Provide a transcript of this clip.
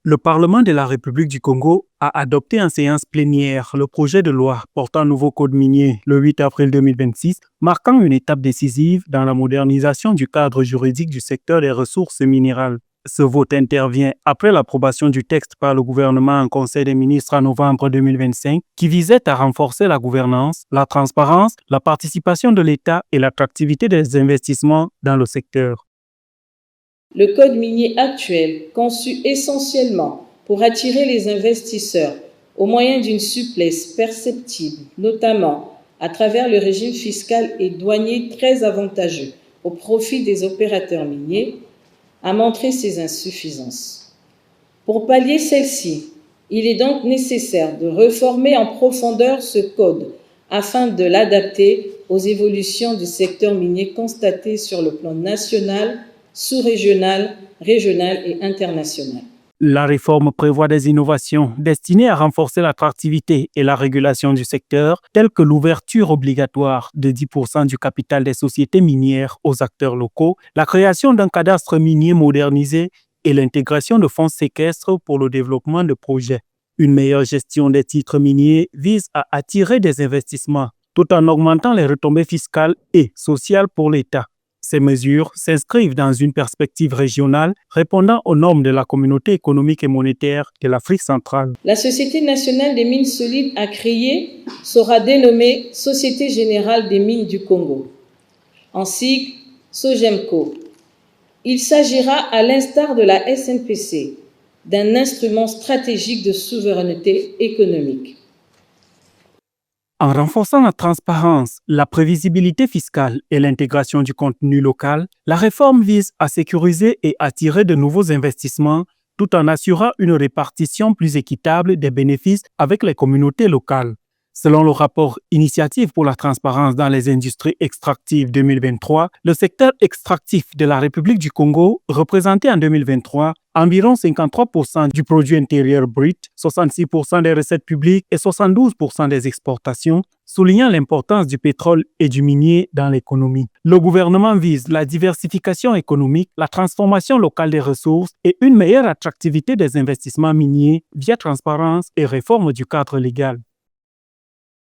Le Parlement de la République du Congo a adopté en séance plénière le projet de loi portant un nouveau code minier le 8 avril 2026, marquant une étape décisive dans la modernisation du cadre juridique du secteur des ressources minérales. Ce vote intervient après l'approbation du texte par le gouvernement en Conseil des ministres en novembre 2025 qui visait à renforcer la gouvernance, la transparence, la participation de l'État et l'attractivité des investissements dans le secteur. Le code minier actuel, conçu essentiellement pour attirer les investisseurs au moyen d'une souplesse perceptible, notamment à travers le régime fiscal et douanier très avantageux au profit des opérateurs miniers, a montré ses insuffisances. Pour pallier celles-ci, il est donc nécessaire de réformer en profondeur ce code afin de l'adapter aux évolutions du secteur minier constatées sur le plan national, sous-régional, régional et international. La réforme prévoit des innovations destinées à renforcer l'attractivité et la régulation du secteur, telles que l'ouverture obligatoire de 10% du capital des sociétés minières aux acteurs locaux, la création d'un cadastre minier modernisé et l'intégration de fonds séquestres pour le développement de projets. Une meilleure gestion des titres miniers vise à attirer des investissements tout en augmentant les retombées fiscales et sociales pour l'État. Ces mesures s'inscrivent dans une perspective régionale répondant aux normes de la communauté économique et monétaire de l'Afrique centrale. La Société nationale des mines solides à créer sera dénommée Société générale des mines du Congo, en sigle SOGEMCO. Il s'agira, à l'instar de la SNPC, d'un instrument stratégique de souveraineté économique. En renforçant la transparence, la prévisibilité fiscale et l'intégration du contenu local, la réforme vise à sécuriser et attirer de nouveaux investissements tout en assurant une répartition plus équitable des bénéfices avec les communautés locales. Selon le rapport Initiative pour la transparence dans les industries extractives 2023, le secteur extractif de la République du Congo représentait en 2023 environ 53% du produit intérieur brut, 66% des recettes publiques et 72% des exportations, soulignant l'importance du pétrole et du minier dans l'économie. Le gouvernement vise la diversification économique, la transformation locale des ressources et une meilleure attractivité des investissements miniers via transparence et réforme du cadre légal.